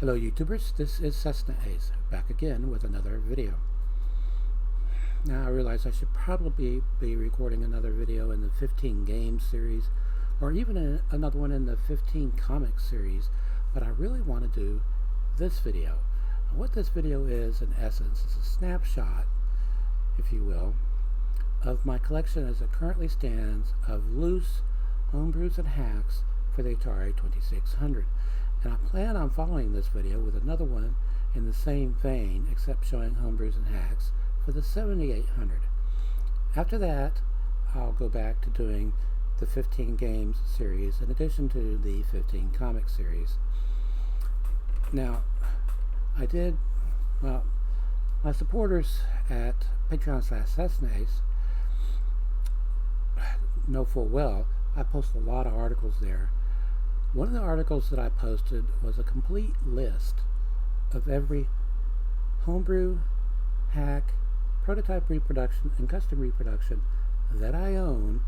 Hello YouTubers, this is cessnaace, back again with another video. Now I realize I should probably be recording another video in the 15 game series, or even another one in the 15 comic series, but I really want to do this video. And what this video is, in essence, is a snapshot, if you will, of my collection as it currently stands of loose homebrews and hacks for the Atari 2600. And I plan on following this video with another one in the same vein, except showing homebrews and hacks for the 7800. After that, I'll go back to doing the 15 games series in addition to the 15 comic series. Now, my supporters at Patreon/cessnaace know full well I post a lot of articles there. One of the articles that I posted was a complete list of every homebrew, hack, prototype reproduction, and custom reproduction that I own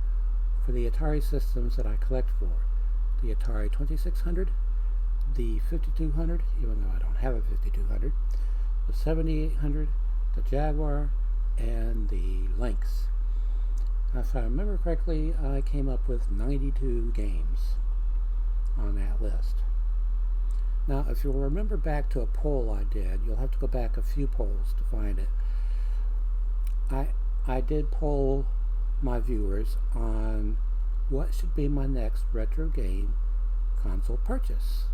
for the Atari systems that I collect for. The Atari 2600, the 5200, even though I don't have a 5200, the 7800, the Jaguar, and the Lynx. If I remember correctly, I came up with 92 games on that list. Now, if you'll remember back to a poll I did, you'll have to go back a few polls to find it. I did poll my viewers on what should be my next retro game console purchase.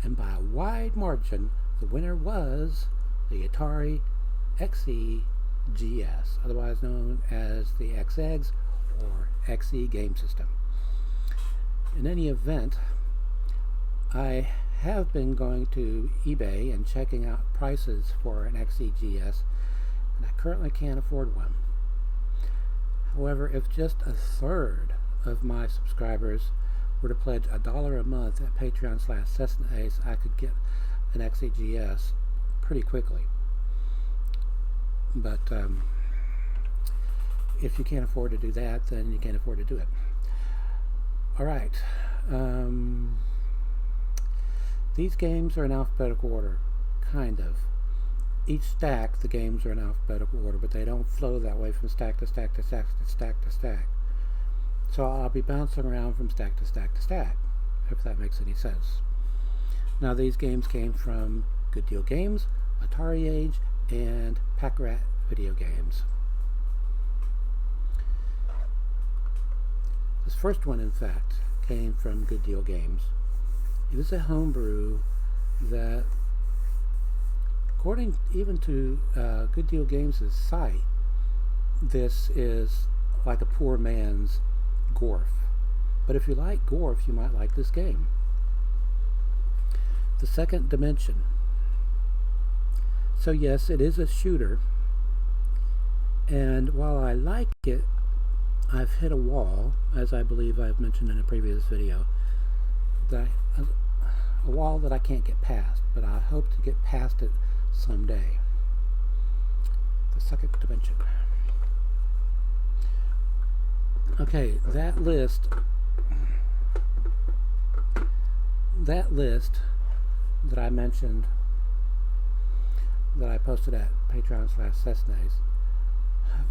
And by a wide margin, the winner was the Atari XE-GS, otherwise known as the XEGS or XE game system. In any event, I have been going to eBay and checking out prices for an XE-GS, and I currently can't afford one. However, if just a third of my subscribers were to pledge $1 a month at Patreon/cessnaace, I could get an XE-GS pretty quickly. But if you can't afford to do that, then you can't afford to do it. Alright. These games are in alphabetical order, kind of. Each stack, the games are in alphabetical order, but they don't flow that way from stack to stack to stack to stack to stack. So I'll be bouncing around from stack to stack to stack, if that makes any sense. Now, these games came from Good Deal Games, Atari Age, and Pack-Rat Video Games. This first one, in fact, came from Good Deal Games. It was a homebrew that, according even to Good Deal Games' site, this is like a poor man's Gorf. But if you like Gorf, you might like this game. The Second Dimension. So yes, it is a shooter, and while I like it, I've hit a wall, as I believe I've mentioned in a previous video, a wall that I can't get past, but I hope to get past it someday. The Second Dimension. Okay, that list that I mentioned, that I posted at Patreon/cessnaace,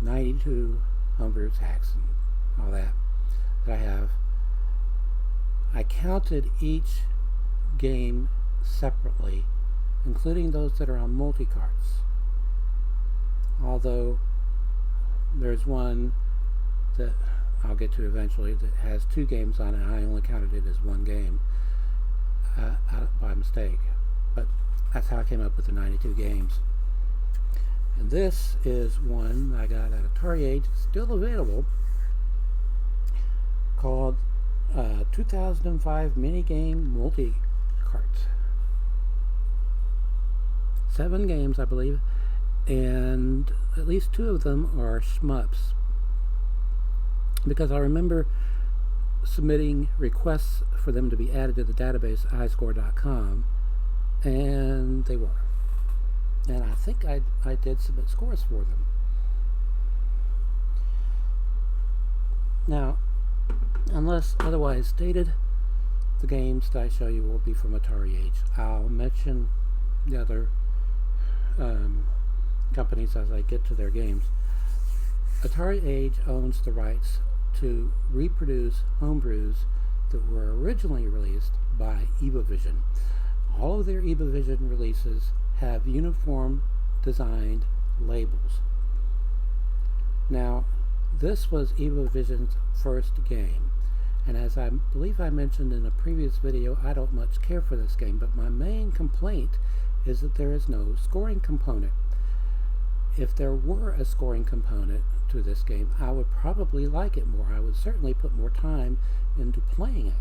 92 homebrews, hacks, and all that I have. I counted each game separately, including those that are on multi-carts. Although there's one that I'll get to eventually that has 2 games on it, and I only counted it as one game by mistake. But that's how I came up with the 92 games. And this is one I got at Atari Age, still available, called 2005 Minigame Multi-Cart. 7 games, I believe, and at least 2 of them are shmups. Because I remember submitting requests for them to be added to the database iScore.com, and they were. And I think I did submit scores for them. Now, unless otherwise stated, the games that I show you will be from Atari Age. I'll mention the other companies as I get to their games. Atari Age owns the rights to reproduce homebrews that were originally released by Evavision. All of their Evavision releases have uniform designed labels. Now, this was Evavision's first game, and as I believe I mentioned in a previous video, I don't much care for this game, but my main complaint is that there is no scoring component. If there were a scoring component to this game, I would probably like it more. I would certainly put more time into playing it.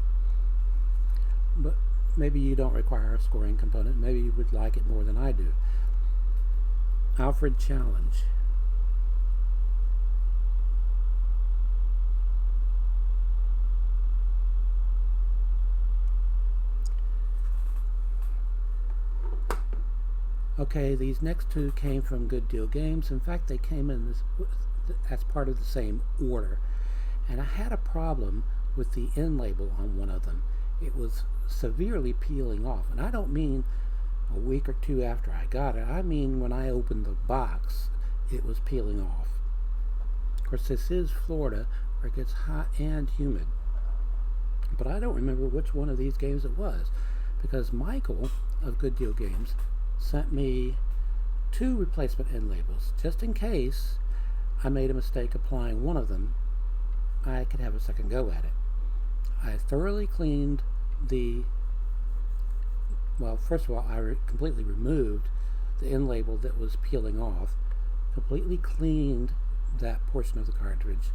But maybe you don't require a scoring component. Maybe you would like it more than I do. Alfred Challenge. Okay, these next two came from Good Deal Games. In fact, they came in as part of the same order. And I had a problem with the end label on one of them. It was severely peeling off. And I don't mean a week or two after I got it. I mean when I opened the box, it was peeling off. Of course, this is Florida, where it gets hot and humid. But I don't remember which one of these games it was, because Michael of Good Deal Games sent me 2 replacement end labels, just in case I made a mistake applying one of them. I could have a second go at it. I thoroughly cleaned first of all, I completely removed the end label that was peeling off, completely cleaned that portion of the cartridge,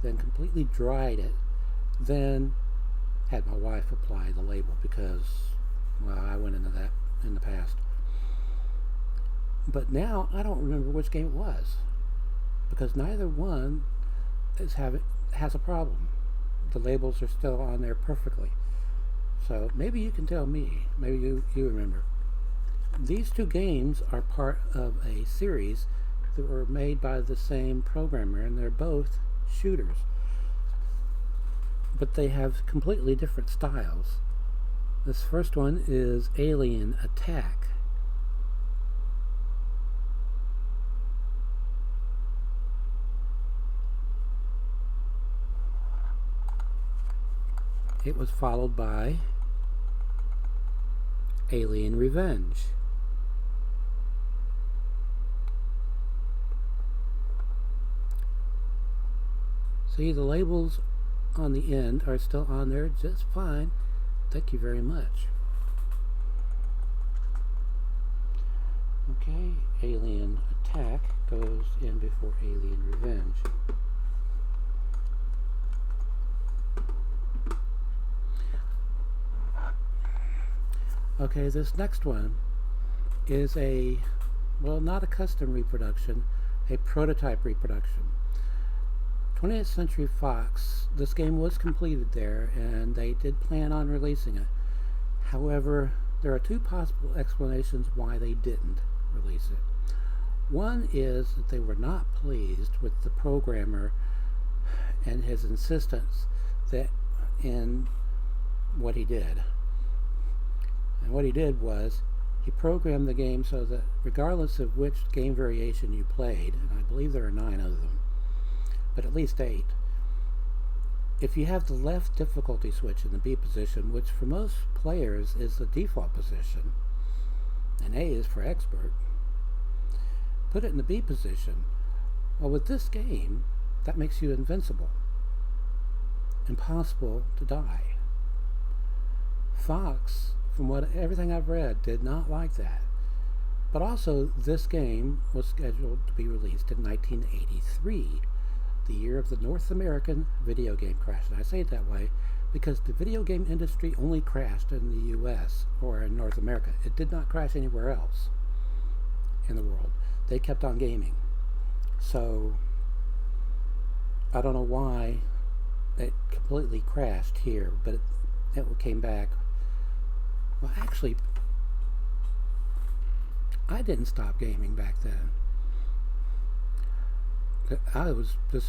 then completely dried it, then had my wife apply the label because, well, I went into that in the past. But now I don't remember which game it was, because neither one has a problem. The labels are still on there perfectly. So maybe you can tell me. Maybe you remember. These 2 games are part of a series that were made by the same programmer, and they're both shooters. But they have completely different styles. This first one is Alien Attack. It was followed by Alien Revenge. See, the labels on the end are still on there just fine. Thank you very much. Okay, Alien Attack goes in before Alien Revenge. Okay, this next one is not a custom reproduction, a prototype reproduction. 20th Century Fox, this game was completed there, and they did plan on releasing it. However, there are 2 possible explanations why they didn't release it. One is that they were not pleased with the programmer and his insistence in what he did. And what he did was, he programmed the game so that regardless of which game variation you played, and I believe there are 9 of them, but at least 8, if you have the left difficulty switch in the B position, which for most players is the default position, and A is for expert, put it in the B position. Well, with this game, that makes you invincible. Impossible to die. Fox, from everything I've read, did not like that. But also, this game was scheduled to be released in 1983, the year of the North American video game crash. And I say it that way because the video game industry only crashed in the US or in North America. It did not crash anywhere else in the world. They kept on gaming. So, I don't know why it completely crashed here, but it came back. Well, actually, I didn't stop gaming back then. I was just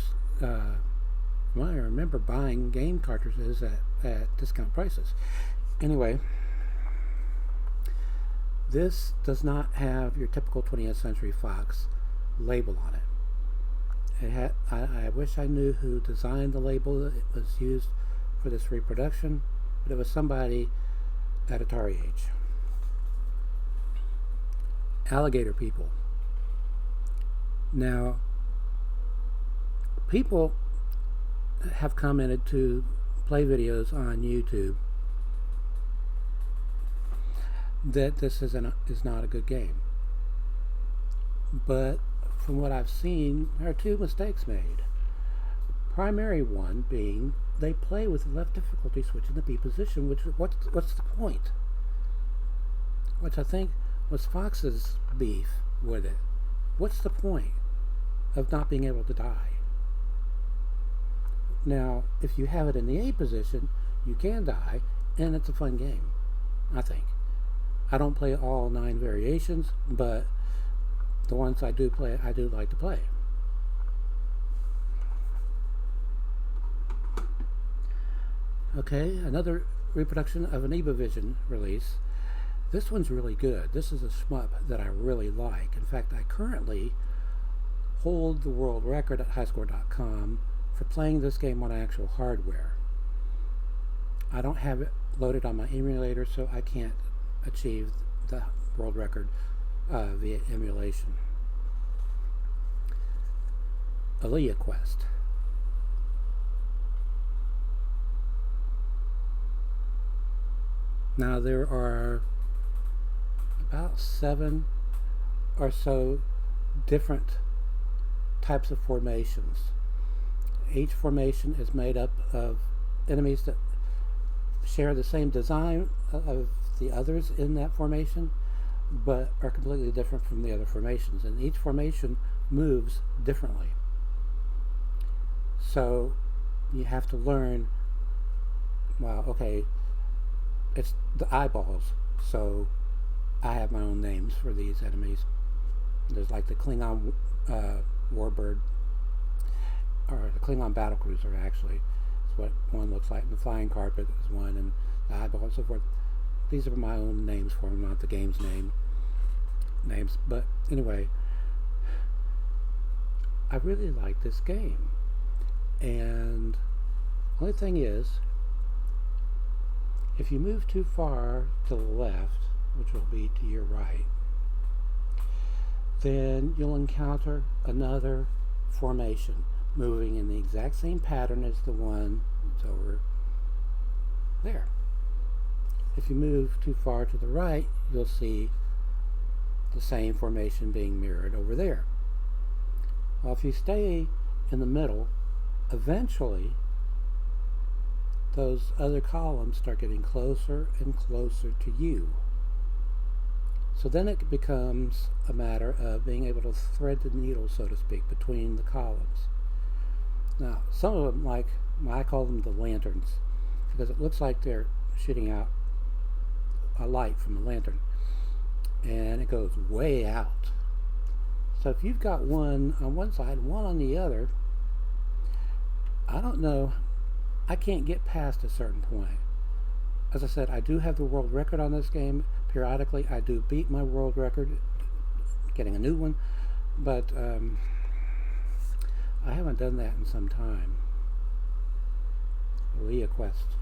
Well, I remember buying game cartridges at discount prices. Anyway, this does not have your typical 20th Century Fox label on it. I wish I knew who designed the label that was used for this reproduction, but it was somebody at Atari age. Alligator people. Now, people have commented to play videos on YouTube that this is not a good game. But from what I've seen, there are two mistakes made. Primary one being they play with the left difficulty switch in the B position, which what's the point? Which I think was Fox's beef with it. What's the point of not being able to die? Now, if you have it in the A position, you can die, and it's a fun game, I think. I don't play all 9 variations, but the ones I do play, I do like to play. Okay, another reproduction of an Evavision release. This one's really good. This is a shmup that I really like. In fact, I currently hold the world record at highscore.com for playing this game on actual hardware. I don't have it loaded on my emulator, so I can't achieve the world record via emulation. Aliyah Quest. Now there are about 7 or so different types of formations. Each formation is made up of enemies that share the same design of the others in that formation, but are completely different from the other formations, and each formation moves differently. So you have to learn, well, okay, it's the eyeballs, so I have my own names for these enemies. There's like the Klingon warbird, or the Klingon battlecruiser, actually. It's what one looks like. And the flying carpet is one, and the eyeball and so forth. These are my own names for them, not the game's names. But anyway, I really like this game. And the only thing is, if you move too far to the left, which will be to your right, then you'll encounter another formation moving in the exact same pattern as the one that's over there. If you move too far to the right, you'll see the same formation being mirrored over there. Well, if you stay in the middle, eventually those other columns start getting closer and closer to you. So then it becomes a matter of being able to thread the needle, so to speak, between the columns. Now, some of them, like, I call them the lanterns, because it looks like they're shooting out a light from a lantern, and it goes way out. So if you've got one on one side and one on the other, I don't know, I can't get past a certain point. As I said, I do have the world record on this game. Periodically, I do beat my world record, getting a new one, but I haven't done that in some time. Aliyah Quest.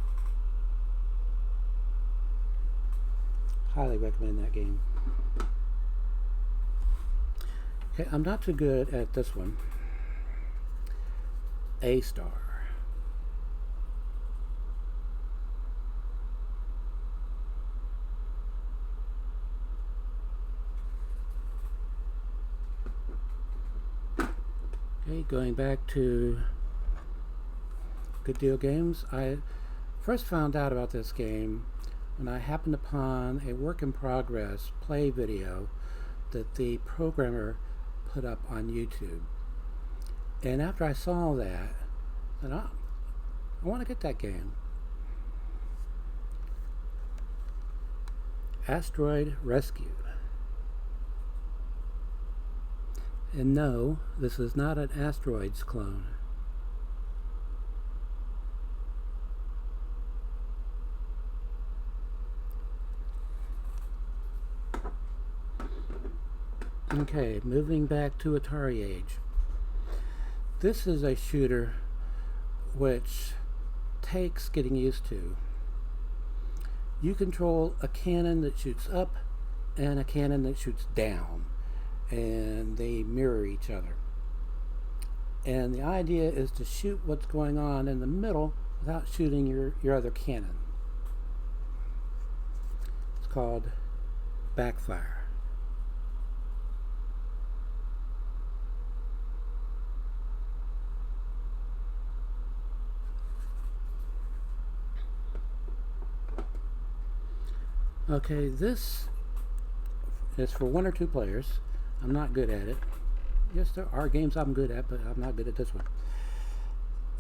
Highly recommend that game. Okay, I'm not too good at this one. A Star. Okay, going back to Good Deal Games, I first found out about this game when I happened upon a work in progress play video that the programmer put up on YouTube. And after I saw that, I thought, I want to get that game. Asteroid Rescue. And no, this is not an Asteroids clone. Okay, moving back to Atari age. This is a shooter which takes getting used to. You control a cannon that shoots up and a cannon that shoots down, and they mirror each other. And the idea is to shoot what's going on in the middle without shooting your other cannon. It's called Backfire. Okay, this is for 1 or 2 players. I'm not good at it. Yes, there are games I'm good at, but I'm not good at this one.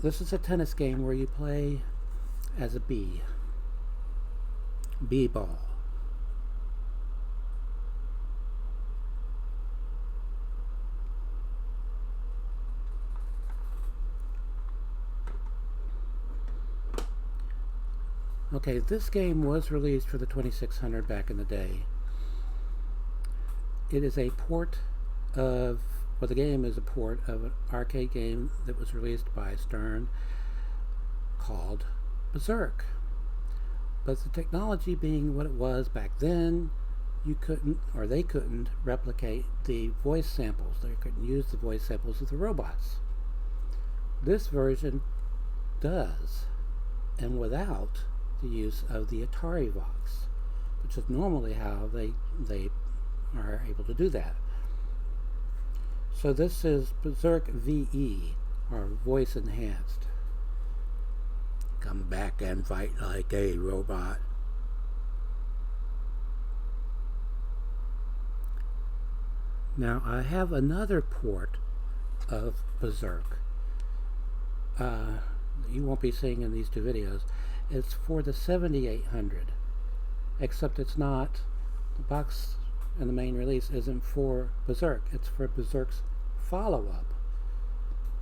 This is a tennis game where you play as a bee. Bee ball. Okay, this game was released for the 2600 back in the day. It is a port of, well, the game is a port of an arcade game that was released by Stern called Berserk. But the technology being what it was back then, you couldn't, or they couldn't, replicate the voice samples. They couldn't use the voice samples of the robots. This version does, and without the use of the Atari Vox, which is normally how they are able to do that. So this is Berserk VE, or voice enhanced. Come back and fight like a robot. Now I have another port of Berserk you won't be seeing in these 2 videos. It's for the 7800, except it's not, the box and the main release isn't for Berserk. It's for Berserk's follow-up,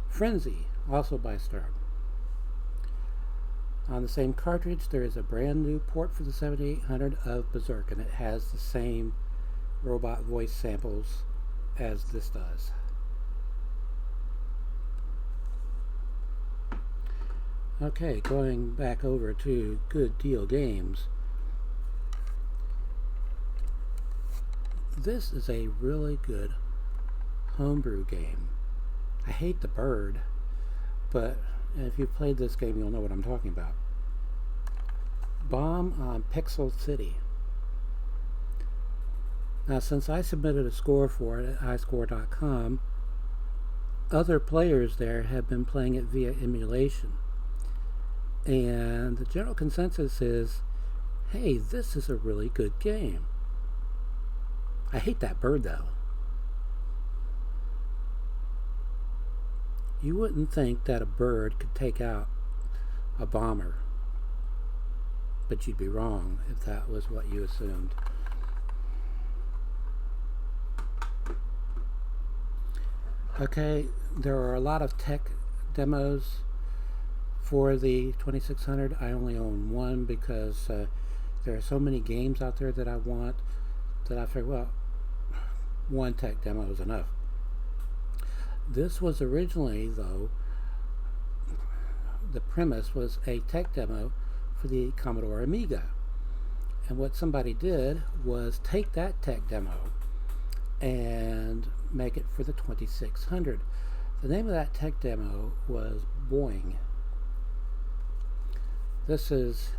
Frenzy, also by Stern. On the same cartridge, there is a brand new port for the 7800 of Berserk, and it has the same robot voice samples as this does. Okay, going back over to Good Deal Games. This is a really good homebrew game. I hate the bird, but if you've played this game, you'll know what I'm talking about. Bomb on Pixel City. Now, since I submitted a score for it at highscore.com, other players there have been playing it via emulation. And the general consensus is, hey, this is a really good game. I hate that bird, though. You wouldn't think that a bird could take out a bomber, but you'd be wrong if that was what you assumed. Okay, there are a lot of tech demos for the 2600. I only own one because there are so many games out there that I want that I figured, well, one tech demo is enough. This was originally, though, the premise was a tech demo for the Commodore Amiga. And what somebody did was take that tech demo and make it for the 2600. The name of that tech demo was Boing. This is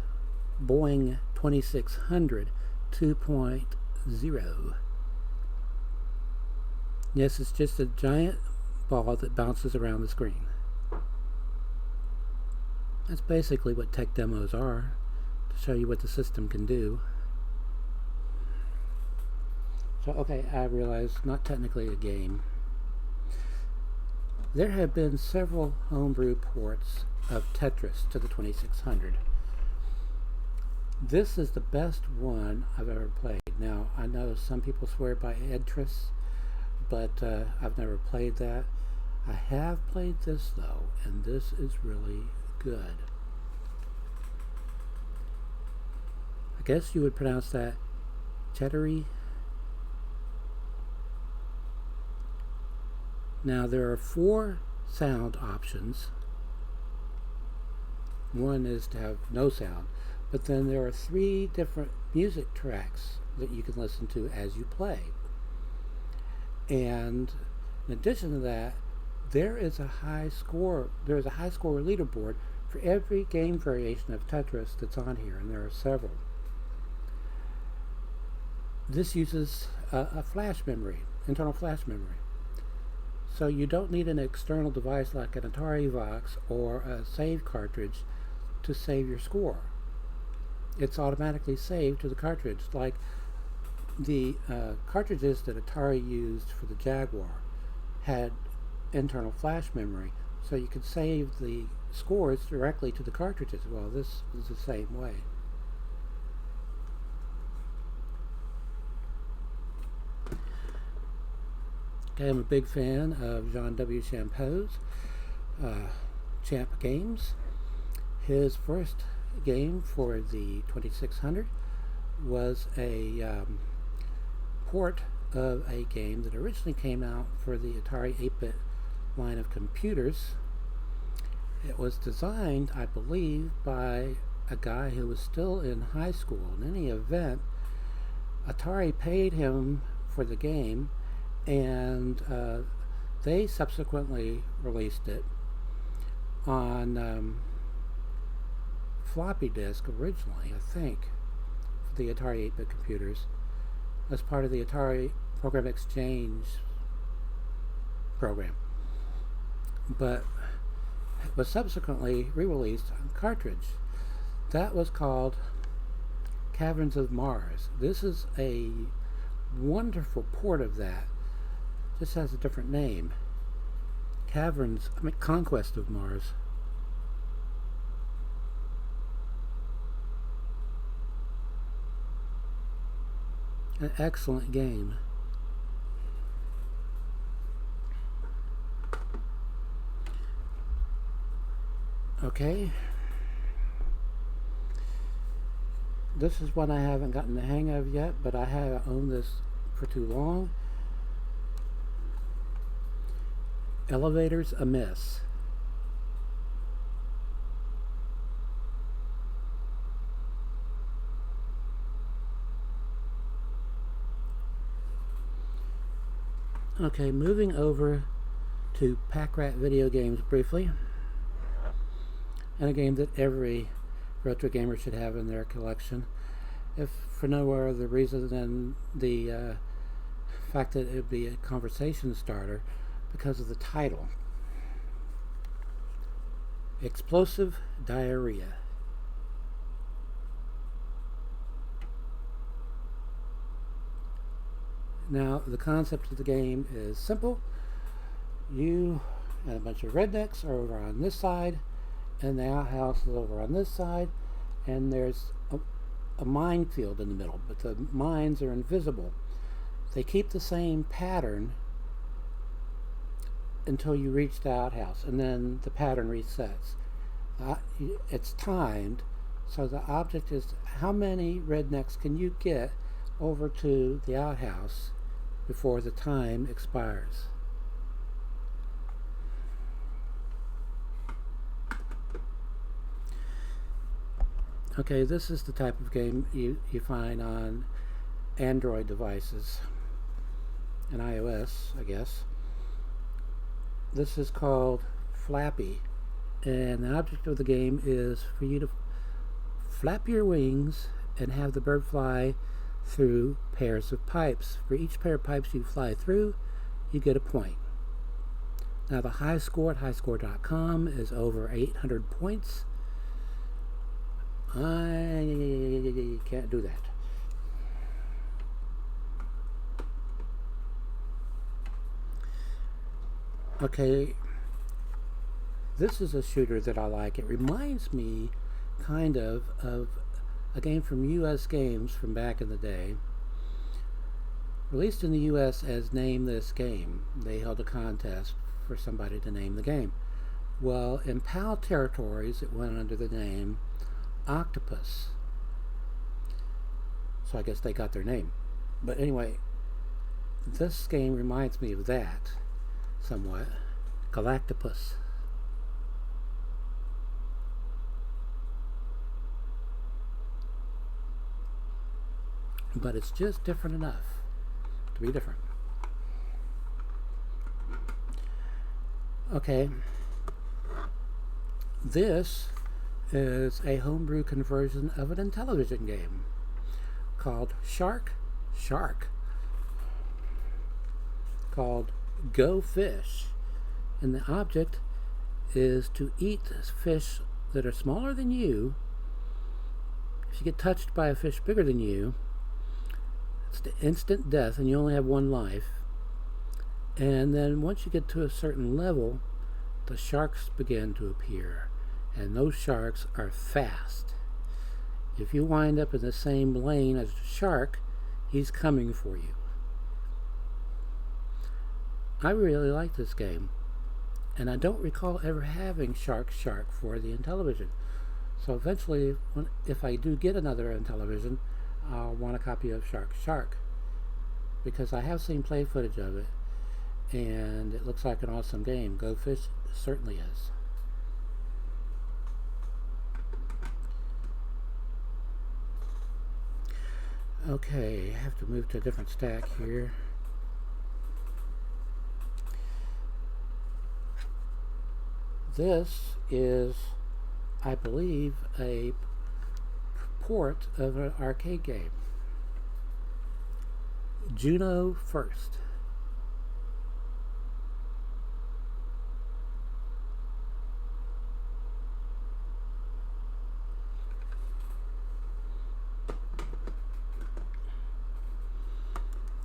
Boing 2600 2.0. Yes, it's just a giant ball that bounces around the screen. That's basically what tech demos are, to show you what the system can do. So, okay, I realize, not technically a game. There have been several homebrew ports of Tetris to the 2600. This is the best one I've ever played. Now, I know some people swear by Tetris, but I've never played that. I have played this, though, and this is really good. I guess you would pronounce that Chettery. Now there are 4 sound options. One is to have no sound, but then there are 3 different music tracks that you can listen to as you play. And in addition to that, there is a high score leaderboard for every game variation of Tetris that's on here, and there are several. This uses a flash memory, internal flash memory. So you don't need an external device like an Atari Vox or a save cartridge to save your score. It's automatically saved to the cartridge, like the cartridges that Atari used for the Jaguar had internal flash memory, so you could save the scores directly to the cartridges. Well, this is the same way. Okay, I'm a big fan of John W. Champeau's Champ Games. His first game for the 2600 was a port of a game that originally came out for the Atari 8-bit line of computers. It was designed, I believe, by a guy who was still in high school. In any event, Atari paid him for the game, and they subsequently released it on floppy disk originally, I think, for the Atari 8-bit computers, as part of the Atari Program Exchange program. But it was subsequently re-released on cartridge. That was called Caverns of Mars. This is a wonderful port of that. Just has a different name. Conquest of Mars. An excellent game. Okay. This is one I haven't gotten the hang of yet, but I haven't owned this for too long. Elevators Amiss. Okay, moving over to Pack Rat Video Games briefly, and a game that every retro gamer should have in their collection, if for no other reason than the fact that it would be a conversation starter because of the title. Explosive Diarrhea. Now, the concept of the game is simple. You and a bunch of rednecks are over on this side, and the outhouse is over on this side, and there's a minefield in the middle, but the mines are invisible. They keep the same pattern until you reach the outhouse, and then the pattern resets. It's timed, so the object is how many rednecks can you get over to the outhouse before the time expires. Okay, this is the type of game you find on Android devices and iOS, I guess. This is called Flappy, and the object of the game is for you to flap your wings and have the bird fly through pairs of pipes. For each pair of pipes you fly through, you get a point. Now the high score at highscore.com is over 800 points. I can't do that. Okay, this is a shooter that I like. It reminds me kind of a game from US Games from back in the day. Released in the US as Name This Game. They held a contest for somebody to name the game. Well, in PAL territories, it went under the name Octopus. So I guess they got their name. But anyway, this game reminds me of that. somewhat. Octopus. But it's just different enough to be different. Okay. This is a homebrew conversion of an Intellivision game called Shark, called Go Fish. And the object is to eat fish that are smaller than you. If you get touched by a fish bigger than you, it's the instant death and you only have one life. And then once you get to a certain level, the sharks begin to appear. And those sharks are fast. If you wind up in the same lane as the shark, he's coming for you. I really like this game. And I don't recall ever having Shark for the Intellivision. So eventually, if I do get another Intellivision, I'll want a copy of Shark. Because I have seen play footage of it. And it looks like an awesome game. Go Fish certainly is. Okay, I have to move to a different stack here. This is, I believe, a port of an arcade game. Juno First.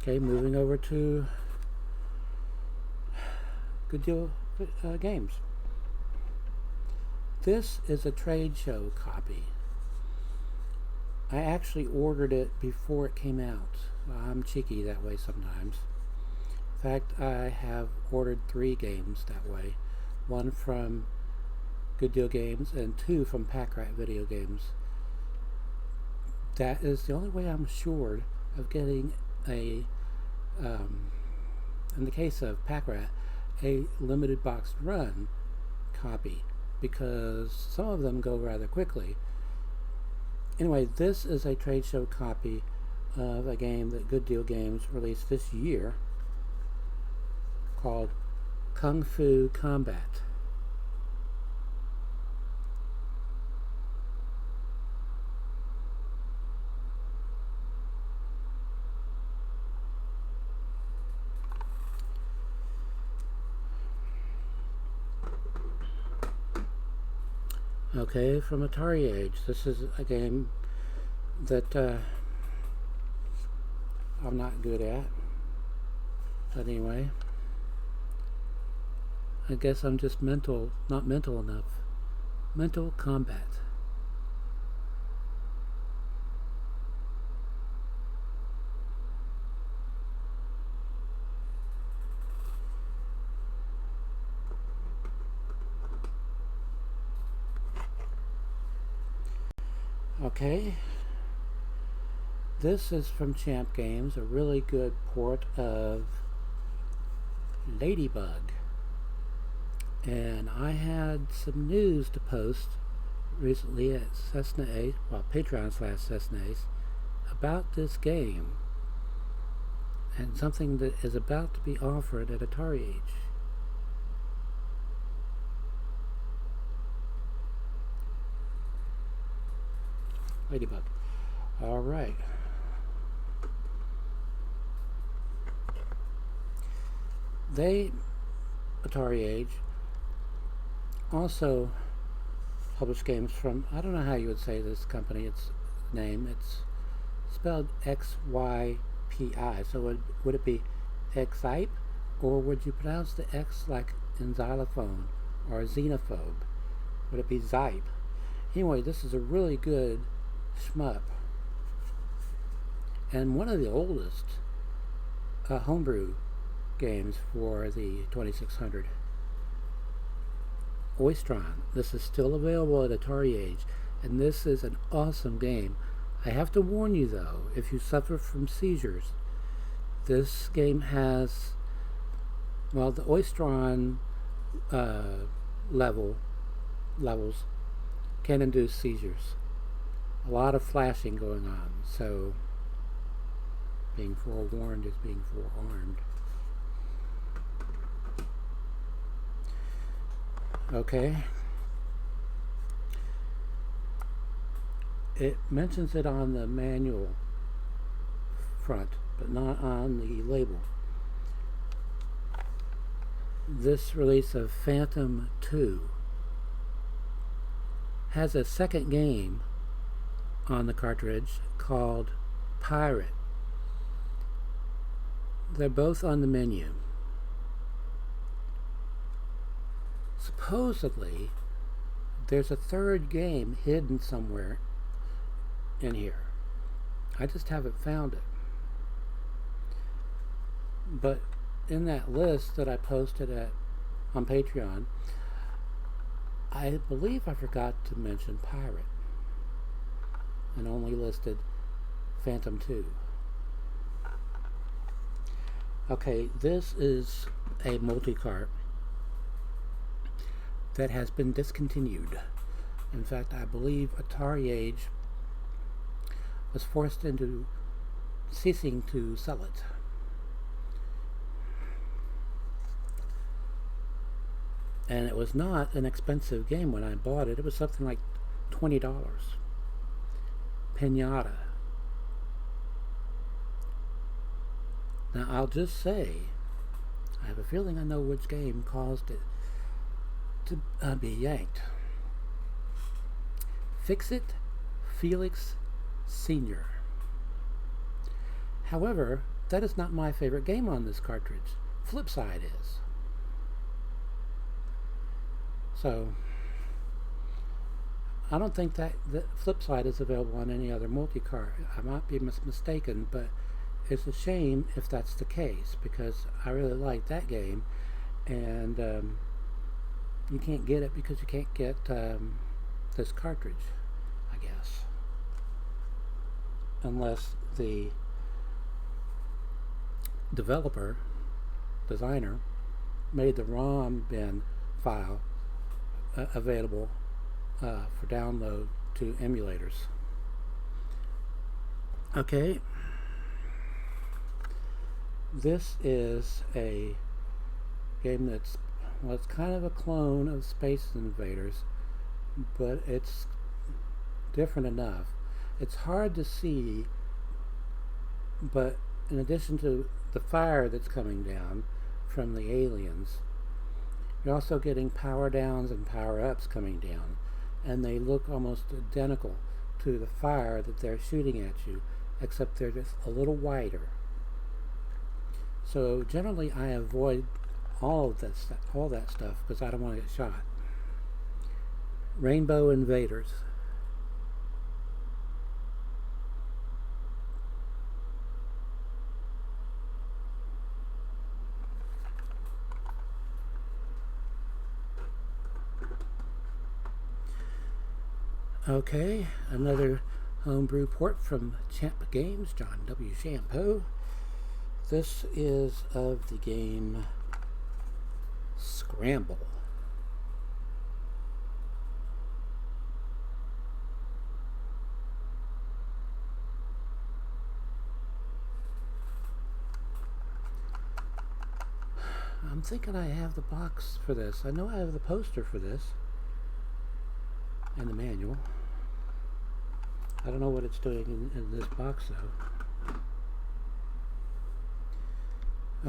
Okay, moving over to Good Deal Games. This is a trade show copy. I actually ordered it before it came out. I'm cheeky that way sometimes. In fact, I have ordered 3 games that way. 1 from Good Deal Games and 2 from Pack Rat Video Games. That is the only way I'm assured of getting a, in the case of Pack Rat, a limited boxed run copy, because some of them go rather quickly. Anyway, this is a trade show copy of a game that Good Deal Games released this year called Kung Fu Combat. Okay, from Atari Age. This is a game that I'm not good at. But anyway, I guess I'm just not mental enough. Mental Combat. Okay, this is from Champ Games, a really good port of Ladybug. And I had some news to post recently at cessnaace, well, Patreon/cessnaace, about this game and something that is about to be offered at Atari Age. Ladybug. All right. Atari Age, also publish games from, I don't know how you would say this company, its name, it's spelled X-Y-P-I, so would it be Xype, or would you pronounce the X like in xylophone or xenophobe? Would it be Zype? Anyway, this is a really good shmup, and one of the oldest homebrew games for the 2600. Oystron. This is still available at Atari Age, and this is an awesome game. I have to warn you though, if you suffer from seizures, this game has Well, the Oistron levels can induce seizures. A lot of flashing going on, so being forewarned is being forearmed. Okay. It mentions it on the manual front, but not on the label. This release of Phantom 2 has a second game on the cartridge called Pirate. They're both on the menu. Supposedly, there's a third game hidden somewhere in here. I just haven't found it. But in that list that I posted on Patreon, I believe I forgot to mention Pirate and only listed Phantom 2. Okay, this is a multi-cart that has been discontinued. In fact, I believe Atari Age was forced into ceasing to sell it. And it was not an expensive game when I bought it. It was something like $20. Pinata. Now, I'll just say, I have a feeling I know which game caused it to be yanked. Fix-It Felix Sr. However, that is not my favorite game on this cartridge. Flipside is. So, I don't think that the Flipside is available on any other multi-cart. I might be mistaken, but it's a shame if that's the case, because I really like that game, and you can't get it because you can't get this cartridge, I guess, unless the designer made the ROM bin file available for download to emulators. Okay, this is a game that's, well, it's kind of a clone of Space Invaders, but it's different enough. It's hard to see, but in addition to the fire that's coming down from the aliens, you're also getting power downs and power ups coming down, and they look almost identical to the fire that they're shooting at you, except they're just a little wider. So generally I avoid all that stuff because I don't want to get shot. Rainbow Invaders. Okay, another homebrew port from Champ Games, John W. Shampoo. This is of the game Scramble. I'm thinking I have the box for this. I know I have the poster for this and the manual. I don't know what it's doing in this box though.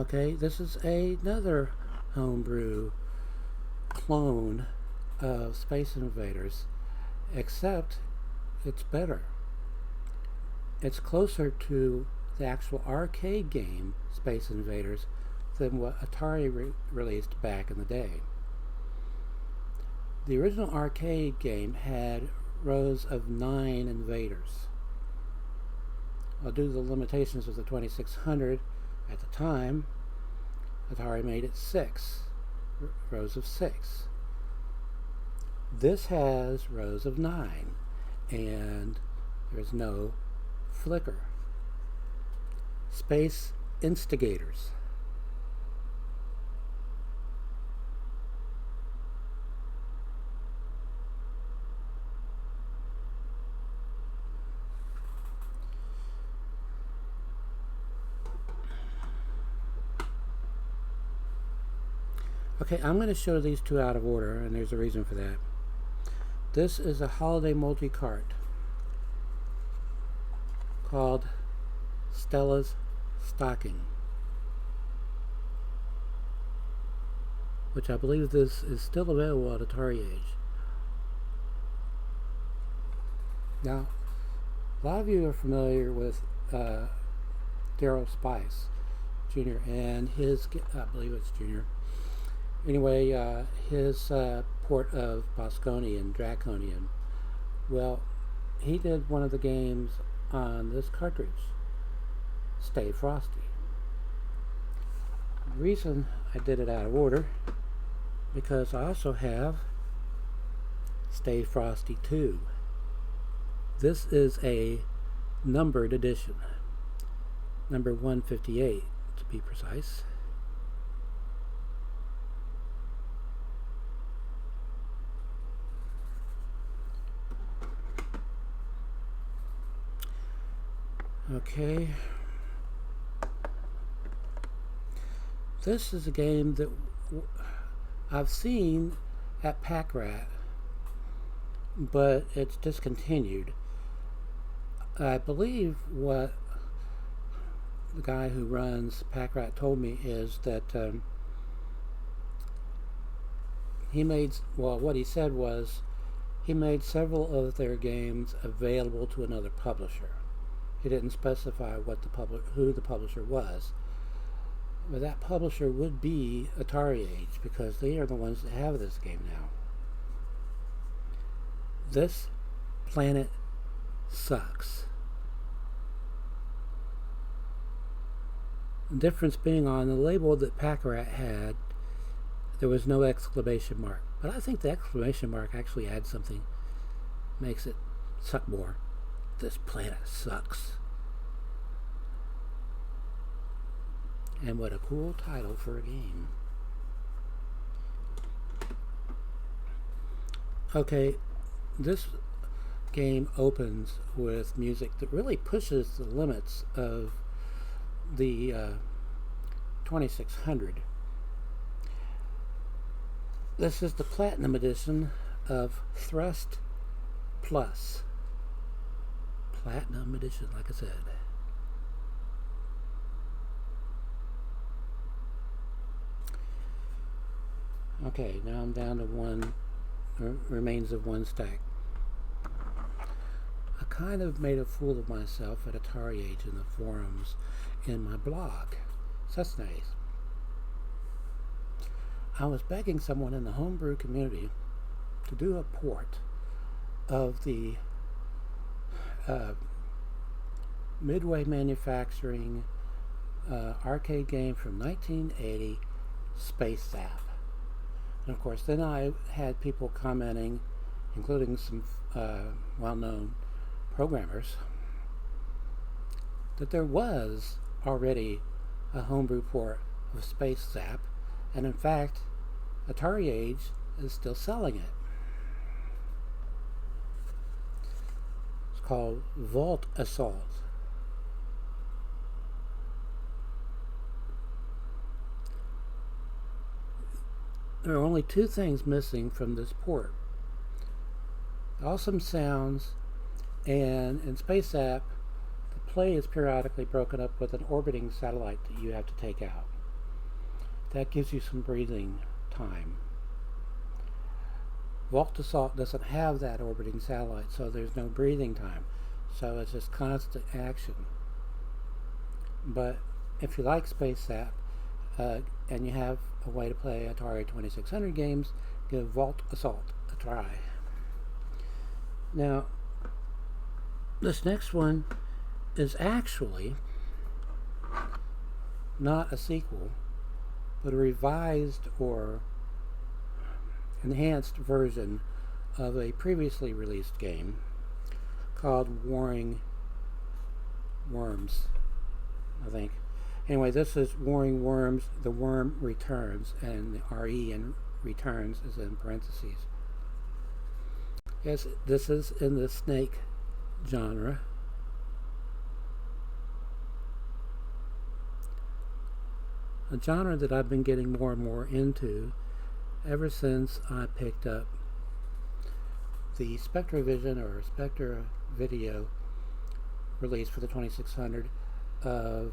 Okay, this is another homebrew clone of Space Invaders, except it's better. It's closer to the actual arcade game Space Invaders than what Atari released back in the day. The original arcade game had rows of 9 invaders. Due to the limitations of the 2600 at the time, Atari made it 6 rows of 6. This has rows of 9, and there's no flicker. Space Instigators. Okay, I'm going to show these two out of order, and there's a reason for that. This is a holiday multi-cart called Stellas Stocking, which I believe this is still available at Atari Age. Now, a lot of you are familiar with Daryl Spice Jr. and his, I believe it's Jr. Anyway, his port of Bosconian, Draconian. Well, he did one of the games on this cartridge, Stay Frosty. The reason I did it out of order, because I also have Stay Frosty 2. This is a numbered edition, number 158 to be precise. Okay. This is a game that I've seen at Pack Rat, but it's discontinued. I believe what the guy who runs Pack Rat told me is that what he said was he made several of their games available to another publisher. He didn't specify who the publisher was. But that publisher would be Atari Age, because they are the ones that have this game now. This planet sucks. The difference being on the label that Pack Rat had, there was no exclamation mark. But I think the exclamation mark actually adds something, makes it suck more. This planet sucks. And what a cool title for a game. Okay, this game opens with music that really pushes the limits of the 2600. This is the Platinum Edition of Thrust Plus. Platinum Edition, like I said. Okay, now I'm down to one, remains of one stack. I kind of made a fool of myself at Atari Age in the forums in my blog, cessnaace. I was begging someone in the homebrew community to do a port of the Midway Manufacturing arcade game from 1980, Space Zap. And of course, then I had people commenting, including some well-known programmers, that there was already a homebrew port of Space Zap, and in fact, Atari Age is still selling it. It's called Vault Assault. There are only two things missing from this port: awesome sounds, and in Space Zap, the play is periodically broken up with an orbiting satellite that you have to take out. That gives you some breathing time. Vault Assault doesn't have that orbiting satellite, so there's no breathing time. So it's just constant action. But if you like Space Zap, and you have a way to play Atari 2600 games, give Vault Assault a try. Now, this next one is actually not a sequel, but a revised or enhanced version of a previously released game called Warring Worms, I think. Anyway, this is Warring Worms, The Worm Returns, and the RE in returns is in parentheses. Yes, this is in the snake genre. A genre that I've been getting more and more into ever since I picked up the SpectraVision or Spectra video release for the 2600 of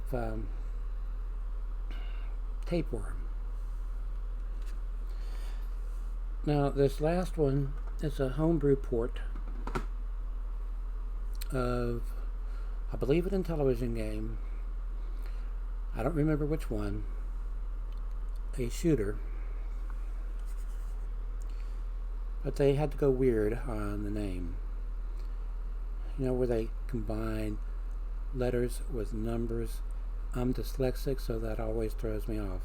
Tapeworm. Now this last one is a homebrew port of, I believe, an Intellivision game. I don't remember which one. A shooter. But they had to go weird on the name. You know, where they combine letters with numbers. I'm dyslexic, so that always throws me off.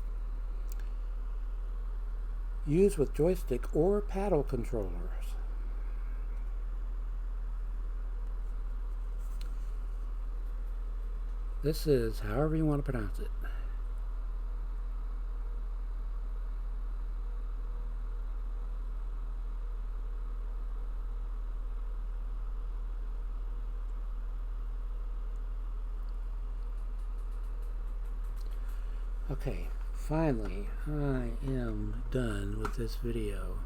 Use with joystick or paddle controllers. This is however you want to pronounce it. Okay, finally, I am done with this video.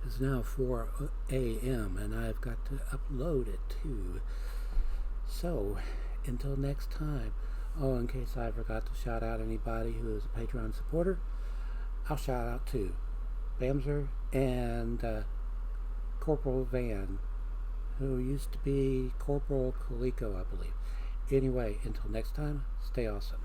It's now 4 a.m. and I've got to upload it too. So, until next time. Oh, in case I forgot to shout out anybody who is a Patreon supporter, I'll shout out to Bamser and Corporal Van, who used to be Corporal Coleco, I believe. Anyway, until next time, stay awesome.